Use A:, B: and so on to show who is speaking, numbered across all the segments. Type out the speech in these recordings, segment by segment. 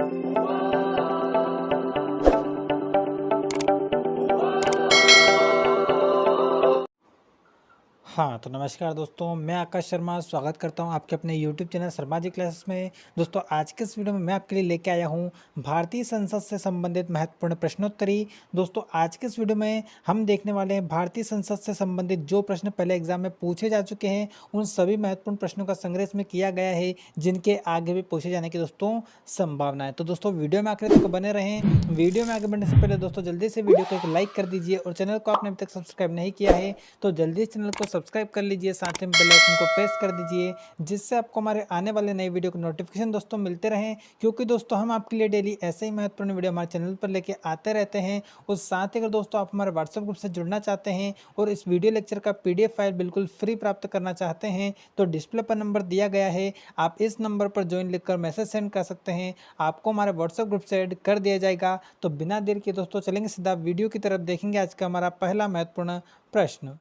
A: हाँ, तो नमस्कार दोस्तों, मैं आकाश शर्मा स्वागत करता हूँ आपके अपने YouTube channel Sharma ji classes में। दोस्तों आज के इस वीडियो में मैं आपके लिए लेके आया हूँ भारतीय संसद से संबंधित महत्वपूर्ण प्रश्नोत्तरी। दोस्तों आज के इस वीडियो में हम देखने वाले हैं भारतीय संसद से संबंधित जो प्रश्न पहले एग्जाम में पूछे जा चुके हैं, उन सभी महत्वपूर्ण प्रश्नों का संग्रह इसमें किया गया है, जिनके आगे भी पूछे जाने की दोस्तों संभावना है। तो दोस्तों वीडियो में आखिर तक बने रहें। वीडियो में आगे बढ़ने से पहले दोस्तों जल्दी से वीडियो को एक लाइक कर दीजिए और चैनल को आपने अभी तक सब्सक्राइब नहीं किया है तो जल्दी इस चैनल को सब्सक्राइब कर लीजिए, साथ ही बेल आइकन को प्रेस कर दीजिए, जिससे आपको हमारे आने वाले नए वीडियो के नोटिफिकेशन दोस्तों मिलते रहें। क्योंकि दोस्तों हम आपके लिए डेली ऐसे ही महत्वपूर्ण वीडियो हमारे चैनल पर लेके आते रहते हैं। और साथ ही अगर दोस्तों आप हमारे व्हाट्सएप ग्रुप से जुड़ना चाहते हैं और इस वीडियो लेक्चर का PDF फाइल बिल्कुल फ्री प्राप्त करना चाहते हैं तो डिस्प्ले पर नंबर दिया गया है, आप इस नंबर पर ज्वाइन लिखकर मैसेज सेंड कर सकते हैं, आपको हमारे व्हाट्सएप ग्रुप से ऐड कर दिया जाएगा। तो बिना देर के दोस्तों चलेंगे सीधा वीडियो की तरफ, देखेंगे आज का हमारा पहला महत्वपूर्ण प्रश्न।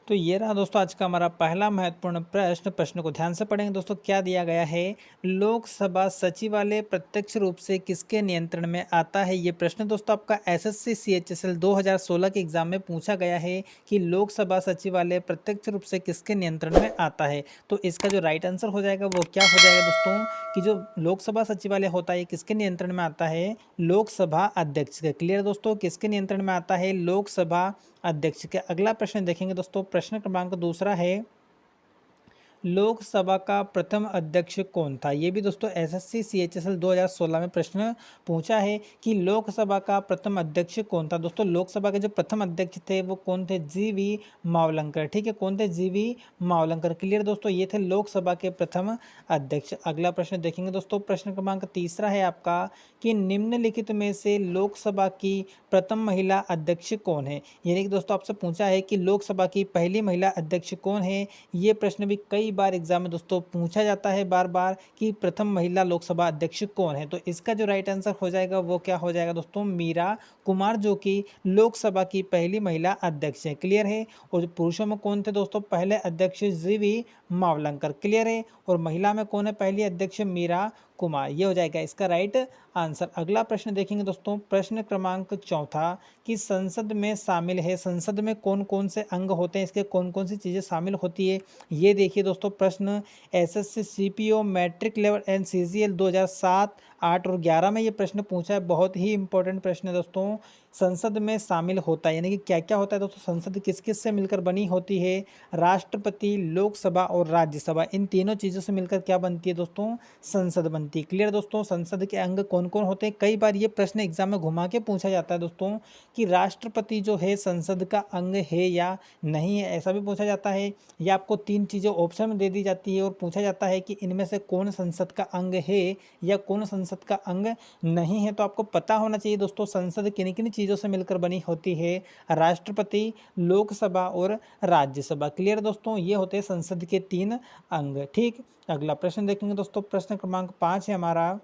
A: तो ये रहा दोस्तों आज का हमारा पहला महत्वपूर्ण प्रश्न को ध्यान से पढ़ेंगे दोस्तों। क्या दिया गया है, लोकसभा सचिवालय प्रत्यक्ष रूप से किसके नियंत्रण में आता है। ये प्रश्न दोस्तों आपका SSC CHSL 2016 के एग्जाम में पूछा गया है कि लोकसभा सचिवालय प्रत्यक्ष रूप से किसके नियंत्रण में आता है। तो इसका जो राइट आंसर हो जाएगा वो क्या हो जाएगा दोस्तों कि जो लोकसभा सचिवालय होता है किसके नियंत्रण में आता है, लोकसभा अध्यक्ष के। क्लियर दोस्तों, किसके नियंत्रण में आता है, लोकसभा अध्यक्ष के। अगला प्रश्न देखेंगे दोस्तों, प्रश्न क्रमांक दूसरा है, लोकसभा का प्रथम अध्यक्ष कौन था। ये भी दोस्तों SSC CHSL 2016 में प्रश्न पूछा है कि लोकसभा का प्रथम अध्यक्ष कौन था। दोस्तों लोकसभा के जो प्रथम अध्यक्ष थे वो कौन थे, GV मावलंकर। ठीक है, कौन थे, GV मावलंकर। क्लियर दोस्तों, ये थे लोकसभा के प्रथम अध्यक्ष। अगला प्रश्न देखेंगे दोस्तों, प्रश्न क्रमांक तीसरा है आपका कि निम्नलिखित में से लोकसभा की प्रथम महिला अध्यक्ष कौन है। यानी कि दोस्तों आपसे पूछा है कि लोकसभा की पहली महिला अध्यक्ष कौन है। ये प्रश्न भी कई बार एग्जाम में दोस्तों पूछा जाता है बार बार कि प्रथम महिला लोकसभा अध्यक्ष कौन है। तो इसका जो राइट आंसर हो जाएगा वो क्या हो जाएगा दोस्तों, मीरा कुमार, जो कि लोकसभा की पहली महिला अध्यक्ष है। क्लियर है। और पुरुषों में कौन थे दोस्तों, पहले अध्यक्ष GV मावलंकर। क्लियर है। और महिला में कौन है पहली अध्यक्ष, मीरा कुमार। ये हो जाएगा इसका राइट आंसर। अगला प्रश्न देखेंगे दोस्तों, प्रश्न क्रमांक चौथा कि संसद में शामिल है, संसद में कौन कौन से अंग होते हैं, इसके कौन कौन सी चीज़ें शामिल होती है। ये देखिए दोस्तों, प्रश्न SSC CPO matric level and CGL 2007, 8 और 11 में ये प्रश्न पूछा है। बहुत ही इंपॉर्टेंट प्रश्न है दोस्तों। संसद में शामिल होता है यानी कि क्या क्या होता है दोस्तों, संसद किस किस से मिलकर बनी होती है, राष्ट्रपति, लोकसभा और राज्यसभा, इन तीनों चीज़ों से मिलकर क्या बनती है दोस्तों, संसद बनती है। क्लियर दोस्तों, संसद के अंग कौन कौन होते हैं। कई बार ये प्रश्न एग्जाम में घुमा के पूछा जाता है दोस्तों कि राष्ट्रपति जो है संसद का अंग है या नहीं है, ऐसा भी पूछा जाता है। या आपको तीन चीज़ें ऑप्शन में दे दी जाती है और पूछा जाता है कि इनमें से कौन संसद का अंग है या कौन संसद का अंग नहीं है। तो आपको पता होना चाहिए दोस्तों संसद किन किन चीज़ों से मिलकर बनी होती है, राष्ट्रपति, लोकसभा और राज्यसभा। क्लियर दोस्तों, ये होते हैं संसद के तीन अंग। ठीक, अगला प्रश्न देखेंगे दोस्तों, प्रश्न क्रमांक 5 है हमारा,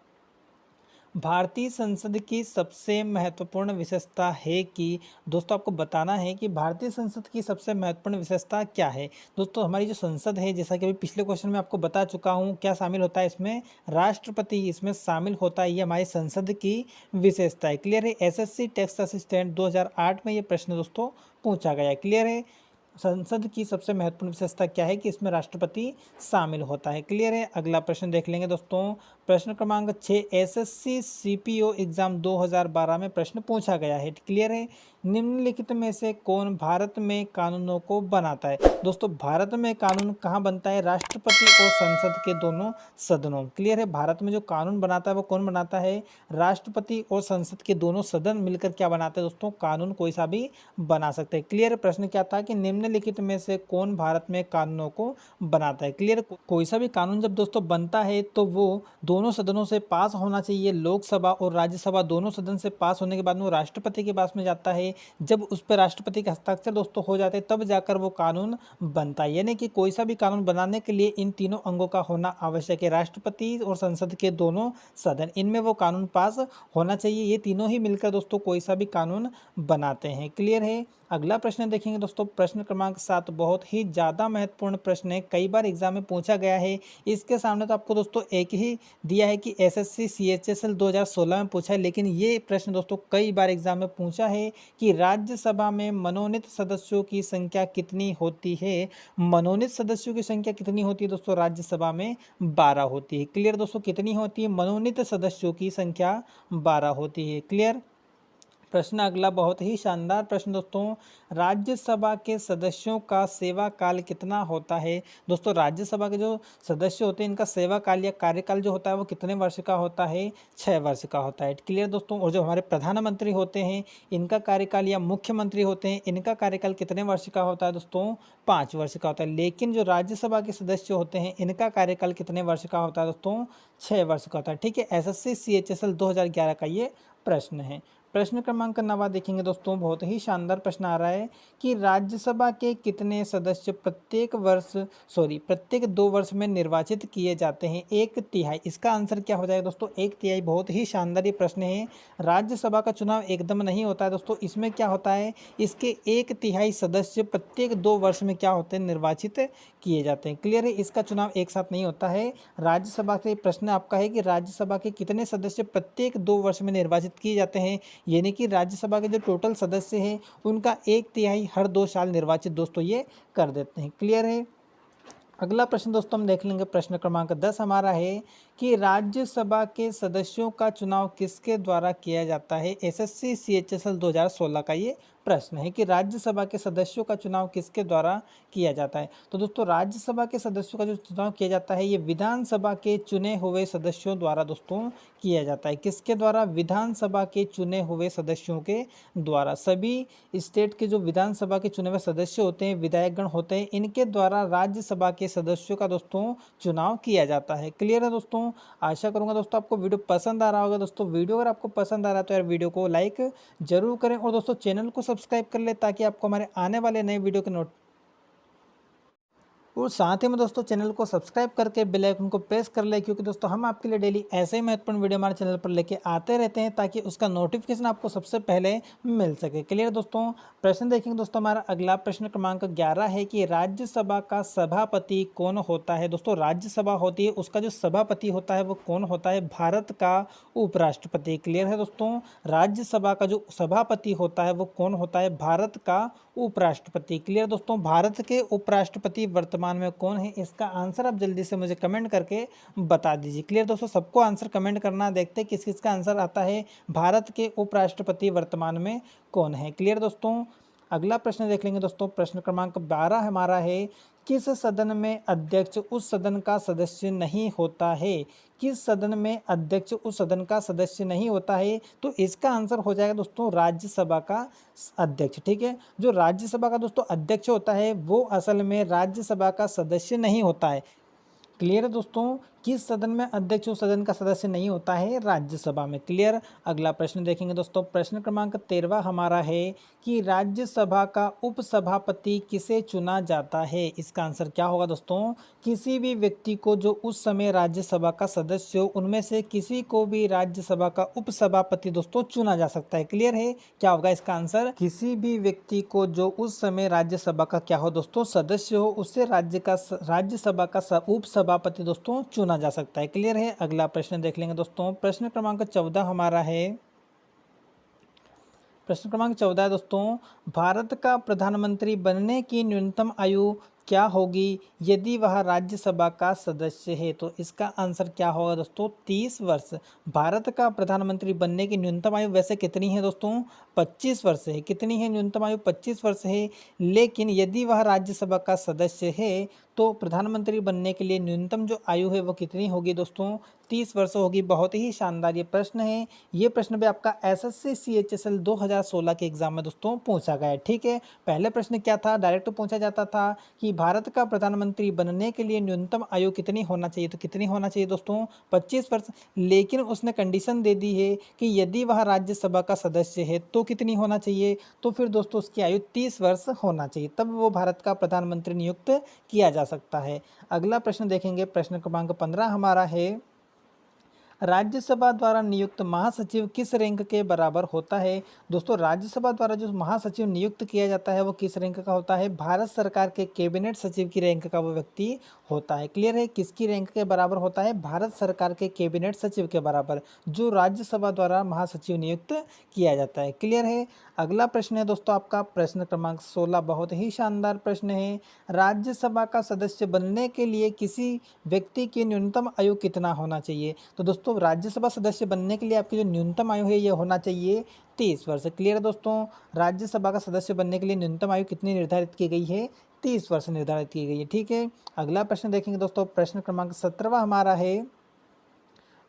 A: भारतीय संसद की सबसे महत्वपूर्ण विशेषता है कि, दोस्तों आपको बताना है कि भारतीय संसद की सबसे महत्वपूर्ण विशेषता क्या है। दोस्तों हमारी जो संसद है, जैसा कि अभी पिछले क्वेश्चन में आपको बता चुका हूँ, क्या शामिल होता है इसमें, राष्ट्रपति इसमें शामिल होता है। ये हमारी संसद की विशेषता है। क्लियर है। SSC टेक्स्ट असिस्टेंट 2008 में ये प्रश्न दोस्तों पूछा गया है। क्लियर है। संसद की सबसे महत्वपूर्ण विशेषता क्या है कि इसमें राष्ट्रपति शामिल होता है। क्लियर है। अगला प्रश्न देख लेंगे दोस्तों, प्रश्न क्रमांक 6 SSC CPO एग्जाम 2012 में प्रश्न पूछा गया है। क्लियर है। निम्नलिखित में से कौन भारत में कानूनों को बनाता है। दोस्तों भारत में कानून कहाँ बनता है, राष्ट्रपति और संसद के दोनों सदनों। क्लियर है। भारत में जो कानून बनाता है वो कौन बनाता है, राष्ट्रपति और संसद के दोनों सदन मिलकर क्या बनाते हैं दोस्तों, कानून कोई सा भी बना सकते हैं। क्लियर। प्रश्न क्या था कि निम्नलिखित में से कौन भारत में कानूनों को बनाता है। क्लियर। कोई सा भी कानून जब दोस्तों बनता है तो वो दोनों सदनों से पास होना चाहिए, लोकसभा और राज्यसभा दोनों सदन से पास होने के बाद में वो राष्ट्रपति के पास में जाता है। जब उस पर राष्ट्रपति के हस्ताक्षर दोस्तों हो जाते हैं तब जाकर वो कानून बनता है। यानी कि कोई सा भी कानून बनाने के लिए इन तीनों अंगों का होना आवश्यक है, राष्ट्रपति और संसद के दोनों सदन, इनमें वो कानून पास होना चाहिए। ये तीनों ही मिलकर दोस्तों कोई सा भी कानून बनाते हैं। क्लियर है। अगला प्रश्न देखेंगे दोस्तों, प्रश्न क्रमांक 7 बहुत ही ज़्यादा महत्वपूर्ण प्रश्न है, कई बार एग्जाम में पूछा गया है। इसके सामने तो आपको दोस्तों एक ही दिया है कि एसएससी सीएचएसएल 2016 में पूछा है, लेकिन ये प्रश्न दोस्तों कई बार एग्जाम में पूछा है कि राज्यसभा में मनोनीत सदस्यों की संख्या कितनी होती है। मनोनीत सदस्यों की संख्या कितनी होती है दोस्तों, राज्यसभा में 12 होती है। क्लियर दोस्तों, कितनी होती है, मनोनीत सदस्यों की संख्या 12 होती है। क्लियर। प्रश्न अगला बहुत ही शानदार प्रश्न दोस्तों, राज्यसभा के सदस्यों का सेवा काल कितना होता है। दोस्तों राज्यसभा के जो सदस्य होते हैं इनका सेवा काल या कार्यकाल जो होता है वो कितने वर्ष का होता है, 6 वर्ष का होता है। क्लियर दोस्तों। और जो हमारे प्रधानमंत्री होते हैं इनका कार्यकाल या मुख्यमंत्री होते हैं इनका कार्यकाल कितने वर्ष का होता है दोस्तों, 5 वर्ष का होता है। लेकिन जो राज्यसभा के सदस्य होते हैं इनका कार्यकाल कितने वर्ष का होता है दोस्तों, 6 वर्ष का होता है। ठीक है, एसएससी सीएचएसएल 2011 का ये प्रश्न है। प्रश्न क्रमांक 9 देखेंगे दोस्तों, बहुत ही शानदार प्रश्न आ रहा है कि राज्यसभा के कितने सदस्य प्रत्येक 2 वर्ष में निर्वाचित किए जाते हैं, 1/3। इसका आंसर क्या हो जाएगा दोस्तों, 1/3। बहुत ही शानदार ये प्रश्न है। राज्यसभा का चुनाव एकदम नहीं होता है दोस्तों, इसमें क्या होता है, इसके 1/3 सदस्य प्रत्येक 2 वर्ष में क्या होते हैं, निर्वाचित किए जाते हैं। क्लियर है, इसका चुनाव एक साथ नहीं होता है। राज्यसभा से प्रश्न आपका है कि राज्यसभा के कितने सदस्य प्रत्येक 2 वर्ष में निर्वाचित किए जाते हैं, यानी कि राज्यसभा के जो टोटल सदस्य हैं उनका 1/3 हर 2 साल निर्वाचित दोस्तों ये कर देते हैं। क्लियर है। अगला प्रश्न दोस्तों हम देख लेंगे, प्रश्न क्रमांक 10 हमारा है कि राज्यसभा के सदस्यों का चुनाव किसके द्वारा किया जाता है। एसएससी सीएचएसएल 2016 का ये प्रश्न है कि राज्यसभा के सदस्यों का चुनाव किसके द्वारा किया जाता है। तो दोस्तों राज्यसभा के सदस्यों का जो चुनाव किया जाता है ये विधानसभा के चुने हुए सदस्यों द्वारा दोस्तों किया जाता है। किसके द्वारा, विधानसभा के चुने हुए सदस्यों के द्वारा। सभी स्टेट के जो विधानसभा के चुने हुए सदस्य होते हैं, विधायकगण होते हैं, इनके द्वारा राज्यसभा के सदस्यों का दोस्तों चुनाव किया जाता है। क्लियर है दोस्तों। आशा करूंगा दोस्तों आपको वीडियो पसंद आ रहा होगा। दोस्तों वीडियो अगर आपको पसंद आ रहा है तो यार वीडियो को लाइक जरूर करें और दोस्तों चैनल को सब्सक्राइब कर ले ताकि आपको हमारे आने वाले नए वीडियो के और साथ ही में दोस्तों चैनल को सब्सक्राइब करके बेल आइकन को प्रेस कर ले, क्योंकि दोस्तों हम आपके लिए डेली ऐसे ही महत्वपूर्ण वीडियो हमारे चैनल पर लेके आते रहते हैं ताकि उसका नोटिफिकेशन आपको सबसे पहले मिल सके। क्लियर दोस्तों। प्रश्न देखेंगे दोस्तों, हमारा अगला प्रश्न क्रमांक 11 है कि राज्यसभा का सभापति कौन होता है। दोस्तों राज्यसभा होती है उसका जो सभापति होता है वो कौन होता है, भारत का उपराष्ट्रपति। क्लियर है दोस्तों। राज्यसभा का जो सभापति होता है वो कौन होता है, भारत का उपराष्ट्रपति। क्लियर दोस्तों। भारत के उपराष्ट्रपति वर्तमान में कौन है, इसका आंसर आप जल्दी से मुझे कमेंट करके बता दीजिए। क्लियर दोस्तों, सबको आंसर कमेंट करना, देखते हैं किस किस का आंसर आता है, भारत के उपराष्ट्रपति वर्तमान में कौन है। क्लियर दोस्तों। अगला प्रश्न देख लेंगे दोस्तों, प्रश्न क्रमांक 12 हमारा है, किस सदन में अध्यक्ष उस सदन का सदस्य नहीं होता है। किस सदन में अध्यक्ष उस सदन का सदस्य नहीं होता है, तो इसका आंसर हो जाएगा दोस्तों राज्यसभा का अध्यक्ष। ठीक है, जो राज्यसभा का दोस्तों अध्यक्ष होता है वो असल में राज्यसभा का सदस्य नहीं होता है। क्लियर है दोस्तों। किस सदन में अध्यक्ष उस सदन का सदस्य नहीं होता है, राज्यसभा में। क्लियर। अगला प्रश्न देखेंगे दोस्तों, प्रश्न क्रमांक 13 हमारा है कि राज्यसभा का उपसभापति किसे चुना जाता है। इसका आंसर क्या होगा दोस्तों, किसी भी व्यक्ति को जो उस समय राज्यसभा का सदस्य हो उनमें से किसी को भी राज्यसभा का उपसभापति दोस्तों चुना जा सकता है। क्लियर है, क्या होगा इसका आंसर, किसी भी व्यक्ति को जो उस समय राज्यसभा का क्या हो दोस्तों सदस्य हो उससे राज्यसभा का उपसभापति दोस्तों चुना जा सकता है। क्लियर है। अगला प्रश्न देख लेंगे दोस्तों, प्रश्न क्रमांक 14 हमारा है, प्रश्न क्रमांक 14 है दोस्तों, भारत का प्रधानमंत्री बनने की न्यूनतम आयु क्या होगी यदि वह राज्यसभा का सदस्य है। तो इसका आंसर क्या होगा दोस्तों, 30 वर्ष। भारत का प्रधानमंत्री बनने की न्यूनतम आयु वैसे कितनी है दोस्तों, 25 वर्ष है। कितनी है न्यूनतम आयु, 25 वर्ष है। लेकिन यदि वह राज्यसभा का सदस्य है तो प्रधानमंत्री बनने के लिए न्यूनतम जो आयु है वो कितनी होगी दोस्तों, 30 वर्ष होगी। बहुत ही शानदार ये प्रश्न है। ये प्रश्न भी आपका एसएससी सीएचएसएल 2016 के एग्जाम में दोस्तों पूछा गया है। ठीक है, पहले प्रश्न क्या था, डायरेक्ट पूछा जाता था कि भारत का प्रधानमंत्री बनने के लिए न्यूनतम आयु कितनी होना चाहिए, तो कितनी होना चाहिए दोस्तों, 25 वर्ष। लेकिन उसने कंडीशन दे दी है कि यदि वह राज्यसभा का सदस्य है तो कितनी होना चाहिए, तो फिर दोस्तों उसकी आयु 30 वर्ष होना चाहिए, तब वो भारत का प्रधानमंत्री नियुक्त किया जा सकता है। अगला प्रश्न देखेंगे, प्रश्न क्रमांक 15 हमारा है, राज्यसभा द्वारा नियुक्त महासचिव किस रैंक के बराबर होता है? दोस्तों राज्यसभा द्वारा जो महासचिव नियुक्त किया जाता है वो किस रैंक का होता है? भारत सरकार के कैबिनेट सचिव की रैंक का वो व्यक्ति होता है। क्लियर है? किसकी रैंक के बराबर होता है? भारत सरकार के कैबिनेट सचिव के बराबर, जो राज्यसभा द्वारा महासचिव नियुक्त किया जाता है। क्लियर है? अगला प्रश्न है दोस्तों आपका प्रश्न क्रमांक 16, बहुत ही शानदार प्रश्न है। राज्यसभा का सदस्य बनने के लिए किसी व्यक्ति की न्यूनतम आयु कितना होना चाहिए? तो दोस्तों राज्यसभा सदस्य बनने के लिए आपकी जो न्यूनतम आयु है ये होना चाहिए 30 वर्ष। क्लियर है दोस्तों? राज्यसभा का सदस्य बनने के लिए न्यूनतम आयु कितनी निर्धारित की गई है? 30 वर्ष निर्धारित की गई है। ठीक है, अगला प्रश्न देखेंगे दोस्तों, प्रश्न क्रमांक 17 हमारा है,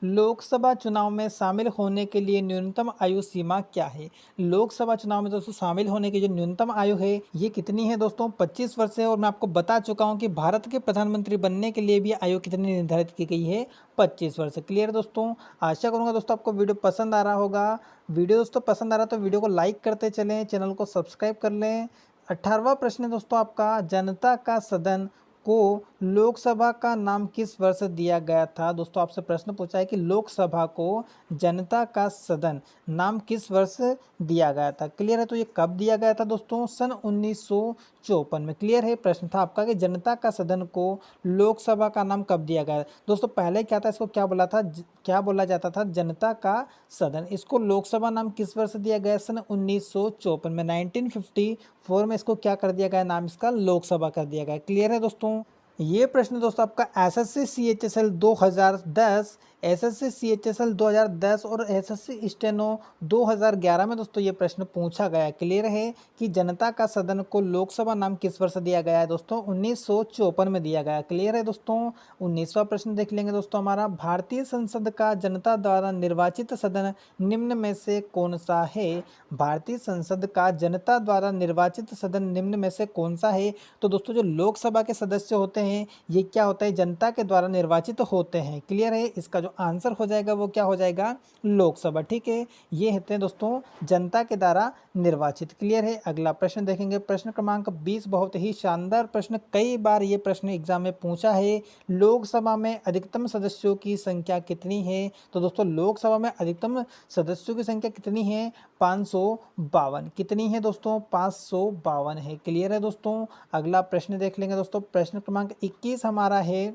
A: लोकसभा चुनाव में शामिल होने के लिए न्यूनतम आयु सीमा क्या है? लोकसभा चुनाव में दोस्तों शामिल होने की जो न्यूनतम आयु है ये कितनी है दोस्तों? 25 वर्ष है। और मैं आपको बता चुका हूं कि भारत के प्रधानमंत्री बनने के लिए भी आयु कितनी निर्धारित की गई है? 25 वर्ष। क्लियर है दोस्तों? आशा करूंगा दोस्तों आपको वीडियो पसंद आ रहा होगा। वीडियो दोस्तों पसंद आ रहा तो वीडियो को लाइक करते चलें, चैनल को सब्सक्राइब कर लें। 18वां प्रश्न है दोस्तों आपका, जनता का सदन को लोकसभा का नाम किस वर्ष दिया गया था? दोस्तों आपसे प्रश्न पूछा है कि लोकसभा को जनता का सदन नाम किस वर्ष दिया गया था? क्लियर है? तो ये कब दिया गया था दोस्तों? सन 1954 में। क्लियर है? प्रश्न था आपका कि जनता का सदन को लोकसभा का नाम कब दिया गया? दोस्तों पहले क्या था, इसको क्या बोला था, क्या बोला जाता था? जनता का सदन। इसको लोकसभा नाम किस वर्ष दिया गया? सन 1954 में। 1954 में इसको क्या कर दिया गया? नाम इसका लोकसभा कर दिया गया। क्लियर है दोस्तों? ये प्रश्न दोस्तों आपका एसएससी सीएचएसएल 2010, एसएससी सीएचएसएल 2010 और एसएससी स्टेनो 2011 में दोस्तों ये प्रश्न पूछा गया। क्लियर है कि जनता का सदन को लोकसभा नाम किस वर्ष दिया गया है दोस्तों? 1954 में दिया गया। क्लियर है दोस्तों? 19वां प्रश्न देख लेंगे दोस्तों हमारा, भारतीय संसद का जनता द्वारा निर्वाचित सदन निम्न में से कौन सा है? भारतीय संसद का जनता द्वारा निर्वाचित सदन निम्न में से कौन सा है? तो दोस्तों जो लोकसभा के सदस्य होते हैं ये क्या होता है? जनता के द्वारा निर्वाचित होते हैं। क्लियर है? इसका जो आंसर हो जाएगा वो क्या हो जाएगा? लोकसभा। ठीक है, ये होते हैं दोस्तों जनता के द्वारा निर्वाचित। क्लियर है? अगला प्रश्न देखेंगे, प्रश्न क्रमांक 20, बहुत ही शानदार प्रश्न, कई बार ये प्रश्न एग्जाम में पूछा है। लोकसभा में अधिकतम सदस्यों की संख्या कितनी है? तो दोस्तों लोकसभा में अधिकतम सदस्यों की संख्या कितनी है? 552। कितनी है दोस्तों? 552 है। क्लियर है दोस्तों? अगला प्रश्न देख लेंगे दोस्तों, प्रश्न क्रमांक 21 हमारा है,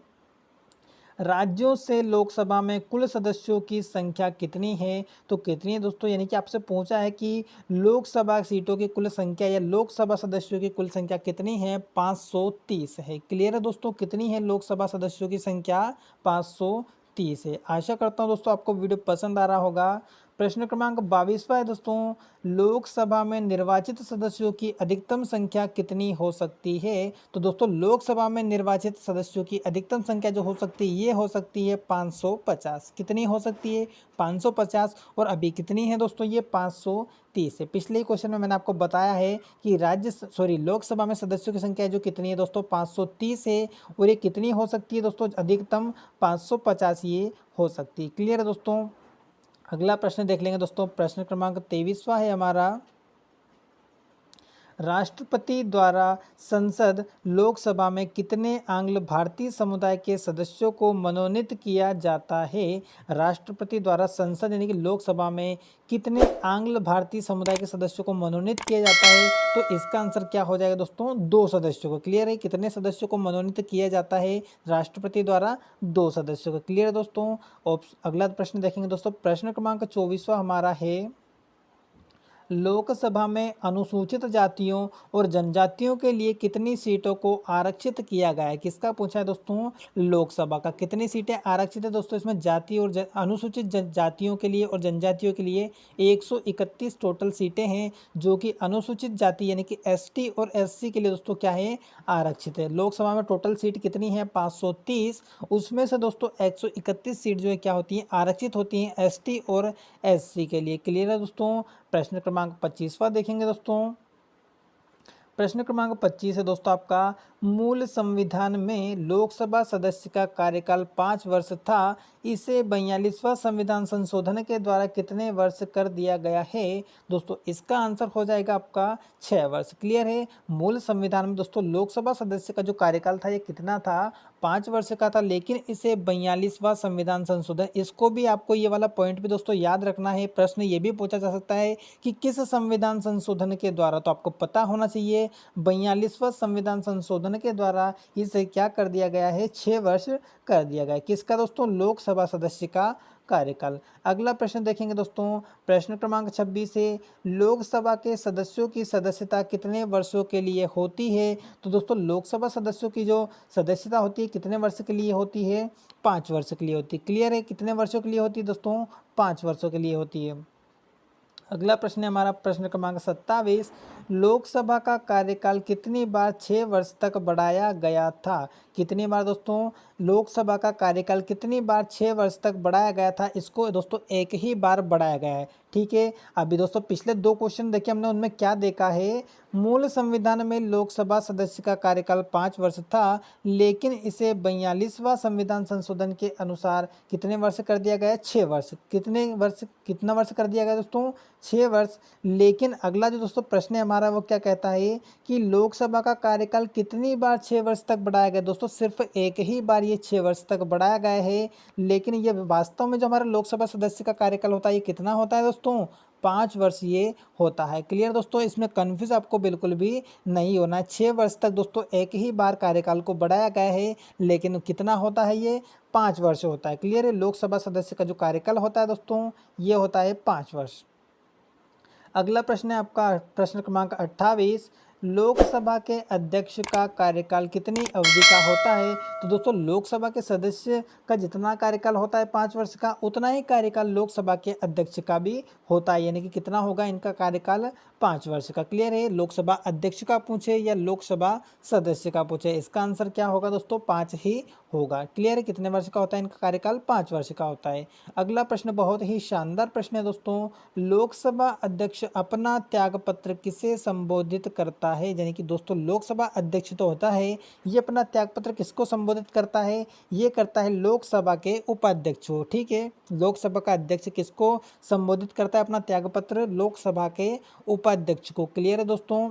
A: राज्यों से लोकसभा में कुल सदस्यों की संख्या कितनी है? तो कितनी है दोस्तों? यानी कि आपसे पूछा है कि लोकसभा सीटों की कुल संख्या या लोकसभा सदस्यों की कुल संख्या कितनी है? 530 है। क्लियर है दोस्तों? कितनी है लोकसभा सदस्यों की संख्या? 530 है। आशा करता हूं दोस्तों आपको वीडियो पसंद आ रहा होगा। प्रश्न क्रमांक 22वां है दोस्तों, लोकसभा में निर्वाचित सदस्यों की अधिकतम संख्या कितनी हो सकती है? तो दोस्तों लोकसभा में निर्वाचित सदस्यों की अधिकतम संख्या जो हो सकती है ये हो सकती है 550। कितनी हो सकती है? 550। और अभी कितनी है दोस्तों? ये 530 है। पिछले क्वेश्चन में मैंने आपको बताया है कि लोकसभा में सदस्यों की संख्या जो कितनी है दोस्तों? 530 है। और ये कितनी हो सकती है दोस्तों? अधिकतम 550 ये हो सकती है। क्लियर है दोस्तों? अगला प्रश्न देख लेंगे दोस्तों, प्रश्न क्रमांक 23वां है हमारा, राष्ट्रपति द्वारा संसद लोकसभा में कितने आंग्ल भारतीय समुदाय के सदस्यों को मनोनीत किया जाता है? राष्ट्रपति द्वारा संसद यानी कि लोकसभा में कितने आंग्ल भारतीय समुदाय के सदस्यों को मनोनीत किया जाता है? तो इसका आंसर क्या हो जाएगा दोस्तों? 2 सदस्यों को। क्लियर है? कितने सदस्यों को मनोनीत किया जाता है राष्ट्रपति द्वारा? 2 सदस्यों को। क्लियर है दोस्तों? और अगला प्रश्न देखेंगे दोस्तों, प्रश्न क्रमांक 24वां हमारा है, लोकसभा में अनुसूचित जातियों और जनजातियों के लिए कितनी सीटों को आरक्षित किया गया है? किसका पूछा है दोस्तों? लोकसभा का। कितनी सीटें आरक्षित है दोस्तों इसमें? जाति और अनुसूचित जातियों के लिए और जनजातियों के लिए 131 टोटल सीटें हैं, जो कि अनुसूचित जाति यानी कि एसटी और एससी के लिए दोस्तों क्या है? आरक्षित है। लोकसभा में टोटल सीट कितनी है? 530। उसमें से दोस्तों 131 सीट जो है क्या होती हैं? आरक्षित होती हैं एसटी और एससी के लिए। क्लियर है दोस्तों? प्रश्न क्रमांक 25वां देखेंगे दोस्तों, प्रश्न क्रमांक 25 है दोस्तों आपका, मूल संविधान में लोकसभा सदस्य का कार्यकाल 5 वर्ष था, इसे 42वां संविधान संशोधन के द्वारा कितने वर्ष कर दिया गया है? दोस्तों इसका आंसर हो जाएगा आपका 6 वर्ष। क्लियर है? मूल संविधान में दोस्तों लोकसभा सदस्य का जो कार्यकाल था ये कितना था? 5 वर्ष का था, लेकिन इसे 42वां संविधान संशोधन, इसको भी आपको ये वाला पॉइंट भी दोस्तों याद रखना है। प्रश्न ये भी पूछा जा सकता है कि किस संविधान संशोधन के द्वारा, तो आपको पता होना चाहिए 42वां संविधान संशोधन के द्वारा इसे क्या कर दिया गया है? 6 वर्ष कर दिया गया है। किसका दोस्तों? लोकसभा सदस्य का कार्यकाल। अगला प्रश्न देखेंगे दोस्तों, प्रश्न क्रमांक 26 है, लोकसभा के सदस्यों की सदस्यता कितने वर्षों के लिए होती है? तो दोस्तों लोकसभा सदस्यों की जो सदस्यता होती है कितने वर्ष के लिए होती है? 5 वर्ष के लिए होती है। क्लियर है? कितने वर्षों के लिए होती है दोस्तों? 5 वर्षों के लिए होती है। अगला प्रश्न है हमारा प्रश्न क्रमांक 27, लोकसभा का कार्यकाल कितनी बार 6 वर्ष तक बढ़ाया गया था? कितनी बार दोस्तों लोकसभा का कार्यकाल कितनी बार 6 वर्ष तक बढ़ाया गया था? इसको दोस्तों एक ही बार बढ़ाया गया है। ठीक है, अभी दोस्तों पिछले 2 क्वेश्चन देखे हमने, उनमें क्या देखा है? मूल संविधान में लोकसभा सदस्य का कार्यकाल 5 वर्ष था, लेकिन इसे 42वां संविधान संशोधन के अनुसार कितने वर्ष कर दिया गया है? 6 वर्ष। कितना वर्ष कर दिया गया दोस्तों? 6 वर्ष। लेकिन अगला जो दोस्तों प्रश्न है हमारा वो क्या कहता है कि लोकसभा का कार्यकाल कितनी बार 6 वर्ष तक बढ़ाया गया? दोस्तों सिर्फ एक ही बार ये 6 वर्ष तक बढ़ाया गया है, लेकिन ये वास्तव में जो हमारा लोकसभा सदस्य का कार्यकाल होता है ये कितना होता है दोस्तों? 5 वर्ष ये होता है। क्लियर दोस्तों? इसमें कन्फ्यूज आपको बिल्कुल भी नहीं होना है। 6 वर्ष तक दोस्तों एक ही बार कार्यकाल को बढ़ाया गया है, लेकिन कितना होता है ये? 5 वर्ष होता है। क्लियर है? लोकसभा सदस्य का जो कार्यकाल होता है दोस्तों ये होता है 5 वर्ष। अगला प्रश्न है आपका प्रश्न क्रमांक 28, लोकसभा के अध्यक्ष का कार्यकाल कितनी अवधि का होता है? तो दोस्तों लोकसभा के सदस्य का जितना कार्यकाल होता है 5 वर्ष का, उतना ही कार्यकाल लोकसभा के अध्यक्ष का भी होता है, यानी कि कितना होगा इनका कार्यकाल? 5 वर्ष का। क्लियर है? लोकसभा अध्यक्ष का पूछे या लोकसभा सदस्य का पूछे, इसका आंसर क्या होगा दोस्तों? 5 ही होगा। क्लियर है? कितने वर्ष का होता है इनका कार्यकाल? 5 वर्ष का होता है। अगला प्रश्न बहुत ही शानदार प्रश्न है दोस्तों, लोकसभा अध्यक्ष अपना त्यागपत्र किसे संबोधित करता है? यानी कि दोस्तों लोकसभा अध्यक्ष तो होता है, ये अपना त्यागपत्र किसको संबोधित करता है? ये करता है लोकसभा के उपाध्यक्ष को। ठीक है, लोकसभा का अध्यक्ष किसको संबोधित करता है अपना त्यागपत्र? लोकसभा के उपाध्यक्ष को। क्लियर है दोस्तों?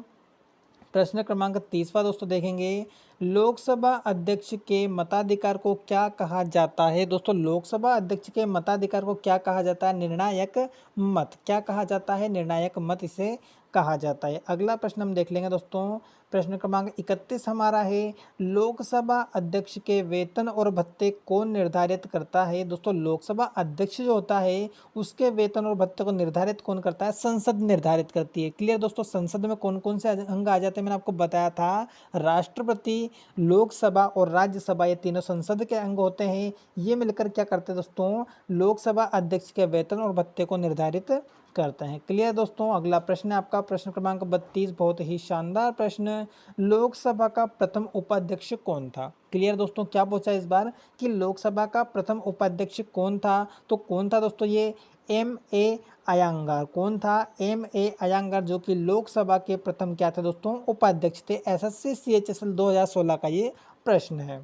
A: प्रश्न क्रमांक 30वां दोस्तों देखेंगे, लोकसभा अध्यक्ष के मताधिकार को क्या कहा जाता है? दोस्तों लोकसभा अध्यक्ष के मताधिकार को क्या कहा जाता है? निर्णायक मत। क्या कहा जाता है? निर्णायक मत इसे कहा जाता है। अगला प्रश्न हम देख लेंगे दोस्तों, प्रश्न क्रमांक 31 हमारा है, लोकसभा अध्यक्ष के वेतन और भत्ते कौन निर्धारित करता है? दोस्तों लोकसभा अध्यक्ष जो होता है उसके वेतन और भत्ते को निर्धारित कौन करता है? संसद निर्धारित करती है। क्लियर दोस्तों? संसद में कौन कौन से अंग आ जाते हैं? मैंने आपको बताया था, राष्ट्रपति, लोकसभा और राज्यसभा, ये तीनों संसद के अंग होते हैं। ये मिलकर क्या करते हैं दोस्तों? लोकसभा अध्यक्ष के वेतन और भत्ते को निर्धारित करते हैं। क्लियर दोस्तों? अगला प्रश्न है आपका प्रश्न क्रमांक 32, बहुत ही शानदार प्रश्न, लोकसभा का प्रथम उपाध्यक्ष कौन था? क्लियर दोस्तों? क्या पूछा इस बार कि लोकसभा का प्रथम उपाध्यक्ष कौन था? तो कौन था दोस्तों? ये M.A. अयंगार। कौन था? M.A. अयंगार, जो कि लोकसभा के प्रथम क्या थे दोस्तों? उपाध्यक्ष थे। SSC CHSL 2016 का ये प्रश्न है।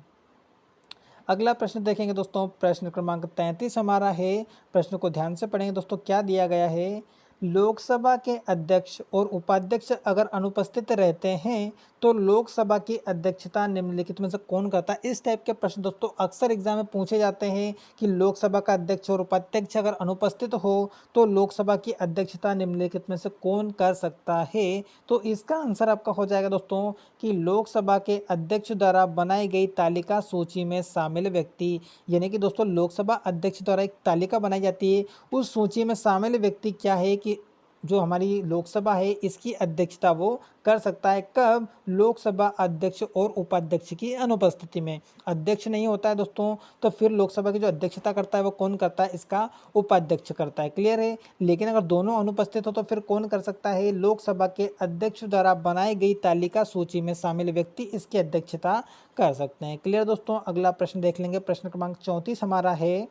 A: अगला प्रश्न देखेंगे दोस्तों, प्रश्न क्रमांक 33 हमारा है, प्रश्न को ध्यान से पढ़ेंगे दोस्तों। क्या दिया गया है? लोकसभा के अध्यक्ष और उपाध्यक्ष अगर अनुपस्थित रहते हैं तो लोकसभा की अध्यक्षता निम्नलिखित में से कौन करता है? इस टाइप के प्रश्न दोस्तों अक्सर एग्जाम में पूछे जाते हैं कि लोकसभा का अध्यक्ष और उपाध्यक्ष अगर अनुपस्थित हो तो लोकसभा की अध्यक्षता निम्नलिखित में से कौन कर सकता है? तो इसका आंसर आपका हो जाएगा दोस्तों कि लोकसभा के अध्यक्ष द्वारा बनाई गई तालिका सूची में शामिल व्यक्ति, यानी कि दोस्तों लोकसभा अध्यक्ष द्वारा एक तालिका बनाई जाती है, उस सूची में शामिल व्यक्ति क्या है कि जो हमारी लोकसभा है इसकी अध्यक्षता वो कर सकता है। कब? लोकसभा अध्यक्ष और उपाध्यक्ष की अनुपस्थिति में। अध्यक्ष नहीं होता है दोस्तों तो फिर लोकसभा की जो अध्यक्षता करता है वो कौन करता है? इसका उपाध्यक्ष करता है। क्लियर है? लेकिन अगर दोनों अनुपस्थित हो तो फिर कौन कर सकता है? लोकसभा के अध्यक्ष द्वारा बनाई गई तालिका सूची में शामिल व्यक्ति इसकी अध्यक्षता कर सकते हैं। क्लियर दोस्तों? अगला प्रश्न देख लेंगे, प्रश्न क्रमांक 34 हमारा है,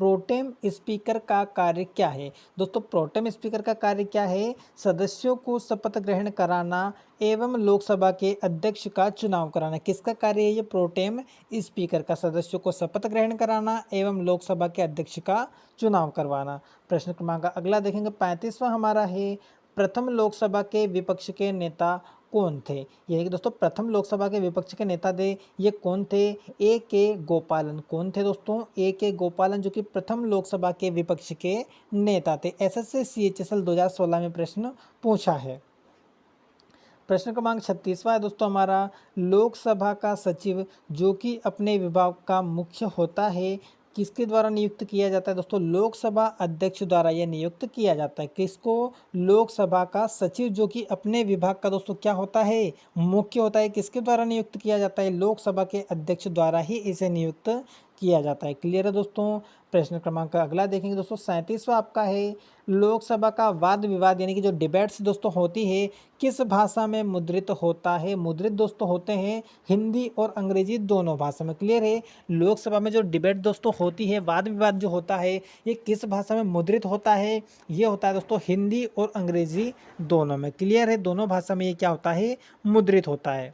A: प्रोटेम स्पीकर का कार्य क्या है? दोस्तों प्रोटेम स्पीकर का कार्य क्या है? सदस्यों को शपथ ग्रहण कराना एवं लोकसभा के अध्यक्ष का चुनाव कराना। किसका कार्य है ये? प्रोटेम स्पीकर का। सदस्यों को शपथ ग्रहण कराना एवं लोकसभा के अध्यक्ष का चुनाव करवाना। प्रश्न क्रमांक अगला देखेंगे 35वां हमारा है, प्रथम लोकसभा के विपक्ष के नेता कौन थे? ये है कि दोस्तों प्रथम लोकसभा के विपक्ष के नेता थे, ये कौन थे? ए के गोपालन। कौन थे दोस्तों? ए के गोपालन, जो कि प्रथम लोकसभा के विपक्ष के नेता थे। एसएससी सीएचएसएल 2016 में प्रश्न पूछा है। प्रश्न क्रमांक 36वां है दोस्तों हमारा, लोकसभा का सचिव जो कि अपने विभाग का मुख्य होता है, किसके द्वारा नियुक्त किया जाता है? दोस्तों लोकसभा अध्यक्ष द्वारा यह नियुक्त किया जाता है। किसको? लोकसभा का सचिव जो कि अपने विभाग का दोस्तों क्या होता है? मुख्य होता है। किसके द्वारा नियुक्त किया जाता है? लोकसभा के अध्यक्ष द्वारा ही इसे नियुक्त किया जाता है। क्लियर है दोस्तों? प्रश्न क्रमांक अगला देखेंगे दोस्तों 37वां आपका है, लोकसभा का वाद विवाद यानी कि जो डिबेट्स दोस्तों होती है किस भाषा में मुद्रित होता है? मुद्रित दोस्तों होते हैं हिंदी और अंग्रेजी दोनों भाषा में। क्लियर है? लोकसभा में जो डिबेट दोस्तों होती है, वाद विवाद जो होता है, ये किस भाषा में मुद्रित होता है? ये होता है दोस्तों हिंदी और अंग्रेजी दोनों में। क्लियर है? दोनों भाषा में ये क्या होता है? मुद्रित होता है।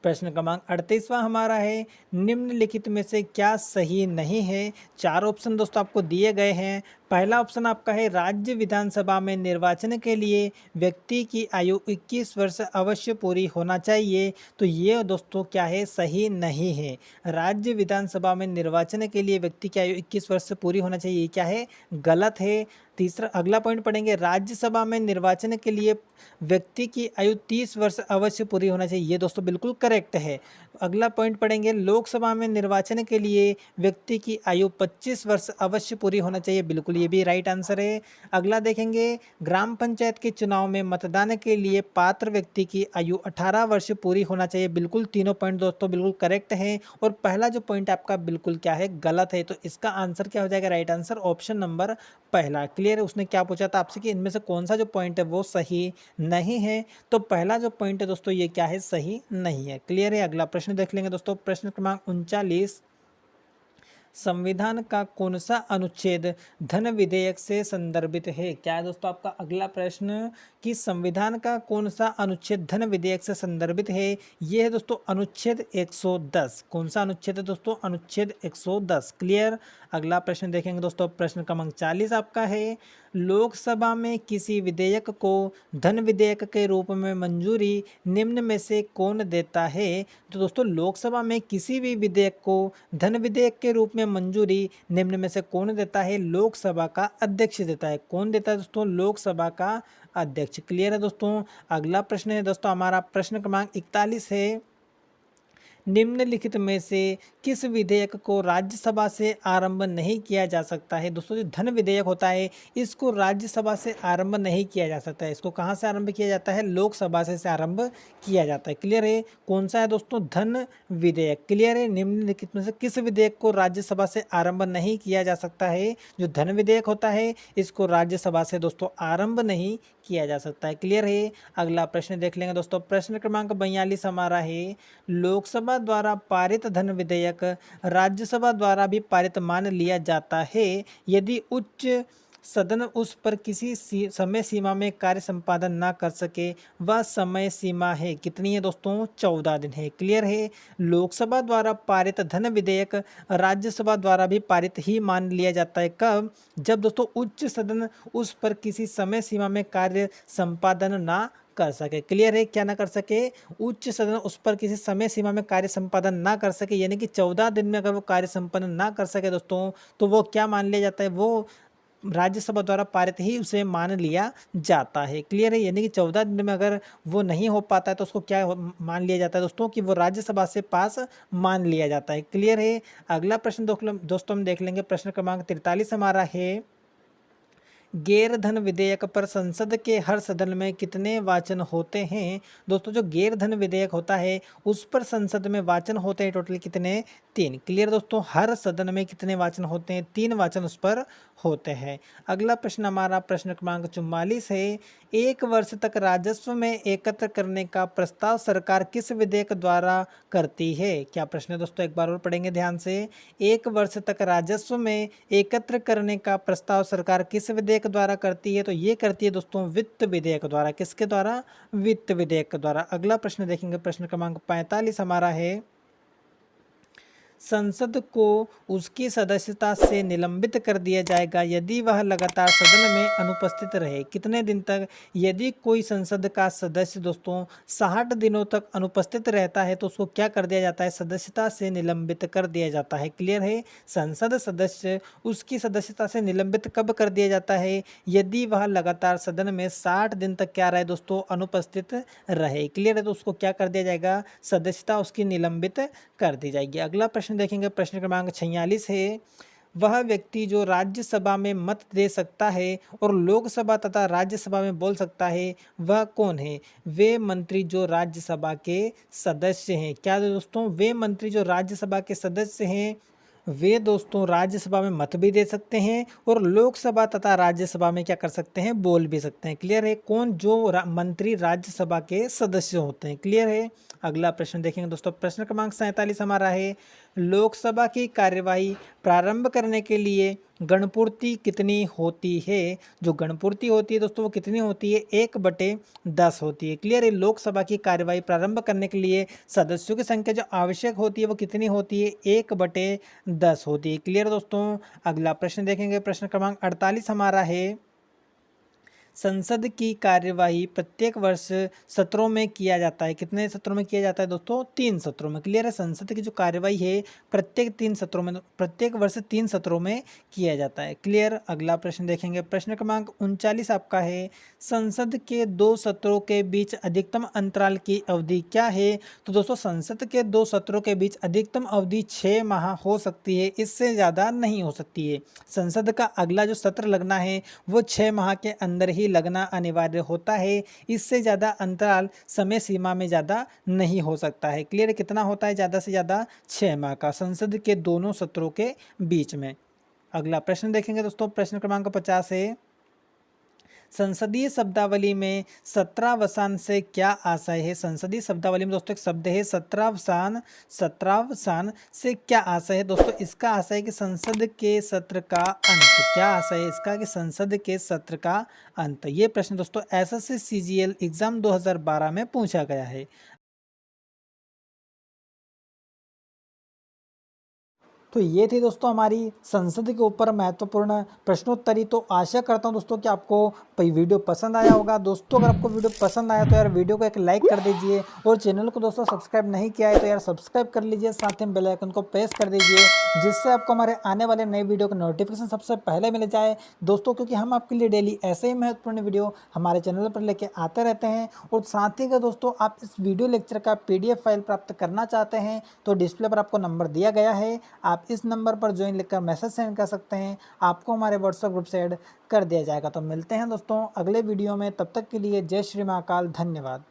A: प्रश्न क्रमांक 38वां हमारा है, निम्नलिखित में से क्या सही नहीं है? 4 ऑप्शन दोस्तों आपको दिए गए हैं। पहला ऑप्शन आपका है, राज्य विधानसभा में निर्वाचन के लिए व्यक्ति की आयु 21 वर्ष अवश्य पूरी होना चाहिए। तो ये दोस्तों क्या है? सही नहीं है। राज्य विधानसभा में निर्वाचन के लिए व्यक्ति की आयु 21 वर्ष से पूरी होना चाहिए, ये क्या है? गलत है। तीसरा अगला पॉइंट पढ़ेंगे, राज्यसभा में निर्वाचन के लिए व्यक्ति की आयु 30 वर्ष अवश्य पूरी होना चाहिए, ये दोस्तों बिल्कुल करेक्ट है। अगला पॉइंट पढ़ेंगे, लोकसभा में निर्वाचन के लिए व्यक्ति की आयु 25 वर्ष अवश्य पूरी होना चाहिए, बिल्कुल ये भी राइट आंसर है। अगला देखेंगे, ग्राम पंचायत के चुनाव में मतदान के लिए पात्र व्यक्ति की आयु 18 वर्ष पूरी होना चाहिए, बिल्कुल तीनों पॉइंट दोस्तों बिल्कुल करेक्ट है। और पहला जो पॉइंट आपका बिल्कुल क्या है? गलत है। तो इसका आंसर क्या हो जाएगा? राइट आंसर ऑप्शन नंबर पहला। क्लियर है? उसने क्या पूछा था आपसे कि इनमें से कौन सा जो पॉइंट है वो सही नहीं है, तो पहला जो पॉइंट है दोस्तों ये क्या है? सही नहीं है। क्लियर है? अगला प्रश्न देख लेंगे दोस्तों, प्रश्न क्रमांक 39, संविधान का कौन सा अनुच्छेद धन विधेयक से संदर्भित है? क्या है दोस्तों आपका अगला प्रश्न कि संविधान का कौन सा अनुच्छेद धन विधेयक से संदर्भित है? ये है दोस्तों अनुच्छेद 110। कौन सा अनुच्छेद है दोस्तों? अनुच्छेद 110। क्लियर? अगला प्रश्न देखेंगे दोस्तों, प्रश्न क्रमांक 40 आपका है, लोकसभा में किसी विधेयक को धन विधेयक के रूप में मंजूरी निम्न में से कौन देता है? तो दोस्तों लोकसभा में किसी भी विधेयक को धन विधेयक के रूप में मंजूरी निम्न में से कौन देता है? लोकसभा का अध्यक्ष देता है। कौन देता है दोस्तों? लोकसभा का अध्यक्ष। क्लियर है दोस्तों? अगला प्रश्न है दोस्तों हमारा, प्रश्न क्रमांक 41 है, निम्नलिखित में से किस विधेयक को राज्यसभा से आरंभ नहीं किया जा सकता है? दोस्तों जो धन विधेयक होता है इसको राज्यसभा से आरंभ नहीं किया जा सकता है, इसको कहाँ से आरंभ किया जाता है? लोकसभा से आरंभ किया जाता है। क्लियर है? कौन सा है दोस्तों? धन विधेयक। क्लियर है? निम्नलिखित में से किस विधेयक को राज्यसभा से आरंभ नहीं किया जा सकता है? जो धन विधेयक होता है इसको राज्यसभा से दोस्तों आरंभ नहीं किया जा सकता है। क्लियर है? अगला प्रश्न देख लेंगे दोस्तों, प्रश्न क्रमांक 42 हमारा है, लोकसभा द्वारा पारित धन विधेयक राज्यसभा द्वारा भी पारित मान लिया जाता है यदि उच्च सदन उस पर किसी समय सीमा में कार्य संपादन ना कर सके। वह समय सीमा है कितनी है दोस्तों? 14 दिन है। क्लियर है? लोकसभा द्वारा पारित धन विधेयक राज्यसभा द्वारा भी पारित ही मान लिया जाता है। कब? जब दोस्तों उच्च सदन उस पर किसी समय सीमा में कार्य संपादन ना कर सके। क्लियर है? क्या ना कर सके? उच्च सदन उस पर किसी समय सीमा में कार्य संपादन ना कर सके, यानी कि 14 दिन में अगर वो कार्य संपन्न ना कर सके दोस्तों, तो वो क्या मान लिया जाता है? वो राज्यसभा द्वारा पारित ही उसे मान लिया जाता है। क्लियर है? यानी कि 14 दिन में अगर वो नहीं हो पाता है तो उसको क्या मान लिया जाता है दोस्तों? कि वो राज्यसभा से पास मान लिया जाता है। क्लियर है? अगला प्रश्न दोस्तों हम देख लेंगे, प्रश्न क्रमांक 43 हमारा है, गैर धन विधेयक पर संसद के हर सदन में कितने वाचन होते हैं? दोस्तों जो गैर धन विधेयक होता है उस पर संसद में वाचन होते हैं टोटल कितने? 3। क्लियर दोस्तों, हर सदन में कितने वाचन होते हैं? 3 वाचन उस पर होते हैं। अगला प्रश्न हमारा प्रश्न क्रमांक 44 है। 1 वर्ष तक राजस्व में एकत्र करने का प्रस्ताव सरकार किस विधेयक द्वारा करती है? क्या प्रश्न है दोस्तों, एक बार और पढ़ेंगे ध्यान से। 1 वर्ष तक राजस्व में एकत्र करने का प्रस्ताव सरकार किस विधेयक द्वारा करती है? तो ये करती है दोस्तों वित्त विधेयक द्वारा। किसके द्वारा? वित्त विधेयक द्वारा। अगला प्रश्न देखेंगे, प्रश्न क्रमांक 45 हमारा है। संसद को उसकी सदस्यता से निलंबित कर दिया जाएगा यदि वह लगातार सदन में अनुपस्थित रहे। कितने दिन तक? यदि कोई संसद का सदस्य दोस्तों 60 दिनों तक अनुपस्थित रहता है तो उसको क्या कर दिया जाता है? सदस्यता से निलंबित कर दिया जाता है। क्लियर है? संसद सदस्य उसकी सदस्यता से निलंबित कब कर दिया जाता है? यदि वह लगातार सदन में 60 दिन तक क्या रहे दोस्तों? अनुपस्थित रहे। क्लियर है? तो उसको क्या कर दिया जाएगा? सदस्यता उसकी निलंबित कर दी जाएगी। अगला प्रश्न देखेंगे, प्रश्न क्रमांक 46 है। वह व्यक्ति जो राज्यसभा में मत दे सकता है और लोकसभा तथा राज्यसभा में बोल सकता है वह कौन है? वे मंत्री जो राज्यसभा के सदस्य हैं। क्या दोस्तों? वे मंत्री जो राज्यसभा के सदस्य हैं वे दोस्तों राज्यसभा में मत भी दे सकते हैं और लोकसभा तथा राज्यसभा में क्या कर सकते हैं? बोल भी सकते हैं। क्लियर है? कौन? जो मंत्री राज्यसभा के सदस्य होते हैं। क्लियर है? अगला प्रश्न देखेंगे दोस्तों, प्रश्न क्रमांक 47 हमारा है। लोकसभा की कार्यवाही प्रारंभ करने के लिए गणपूर्ति कितनी होती है? जो गणपूर्ति होती है दोस्तों वो कितनी होती है? 1/10 होती है। क्लियर है? लोकसभा की कार्यवाही प्रारंभ करने के लिए सदस्यों की संख्या जो आवश्यक होती है वो कितनी होती है? 1/10 होती है। क्लियर दोस्तों? अगला प्रश्न देखेंगे, प्रश्न क्रमांक 48 हमारा है। संसद की कार्यवाही प्रत्येक वर्ष सत्रों में किया जाता है। कितने सत्रों में किया जाता है दोस्तों? 3 सत्रों में। क्लियर है? संसद की जो कार्यवाही है प्रत्येक 3 सत्रों में, प्रत्येक वर्ष 3 सत्रों में किया जाता है। क्लियर? अगला प्रश्न देखेंगे, प्रश्न क्रमांक 39 आपका है। संसद के 2 सत्रों के बीच अधिकतम अंतराल की अवधि क्या है? तो दोस्तों संसद के 2 सत्रों के बीच अधिकतम अवधि 6 माह हो सकती है, इससे ज़्यादा नहीं हो सकती है। संसद का अगला जो सत्र लगना है वो 6 माह के अंदर ही लगना अनिवार्य होता है। इससे ज़्यादा अंतराल समय सीमा में ज़्यादा नहीं हो सकता है। क्लियर? कितना होता है? ज़्यादा से ज़्यादा 6 माह का, संसद के दोनों सत्रों के बीच में। अगला प्रश्न देखेंगे दोस्तों, प्रश्न क्रमांक 50 है। संसदीय शब्दावली में 17वसान से क्या आशय है? संसदीय शब्दावली में दोस्तों एक शब्द है 17वसान। 17वसान से क्या आशय है दोस्तों? इसका आशय है कि संसद के सत्र का अंत। क्या आशय है इसका? कि संसद के सत्र का अंत। ये प्रश्न दोस्तों एसएससी सीजीएल एग्जाम 2012 में पूछा गया है। तो ये थी दोस्तों हमारी संसद के ऊपर महत्वपूर्ण प्रश्नोत्तरी। तो आशा करता हूँ दोस्तों कि आपको वीडियो पसंद आया होगा। दोस्तों अगर आपको वीडियो पसंद आया तो यार वीडियो को एक लाइक कर दीजिए और चैनल को दोस्तों सब्सक्राइब नहीं किया है तो यार सब्सक्राइब कर लीजिए, साथ में बेल आइकन को प्रेस कर दीजिए जिससे आपको हमारे आने वाले नए वीडियो का नोटिफिकेशन सबसे पहले मिल जाए दोस्तों, क्योंकि हम आपके लिए डेली ऐसे ही महत्वपूर्ण वीडियो हमारे चैनल पर लेके आते रहते हैं। और साथ ही का दोस्तों आप इस वीडियो लेक्चर का PDF फाइल प्राप्त करना चाहते हैं तो डिस्प्ले पर आपको नंबर दिया गया है, आप इस नंबर पर ज्वाइन लिखकर मैसेज सेंड कर सकते हैं, आपको हमारे व्हाट्सएप ग्रुप से ऐड कर दिया जाएगा। तो मिलते हैं दोस्तों अगले वीडियो में, तब तक के लिए जय श्री महाकाल, धन्यवाद।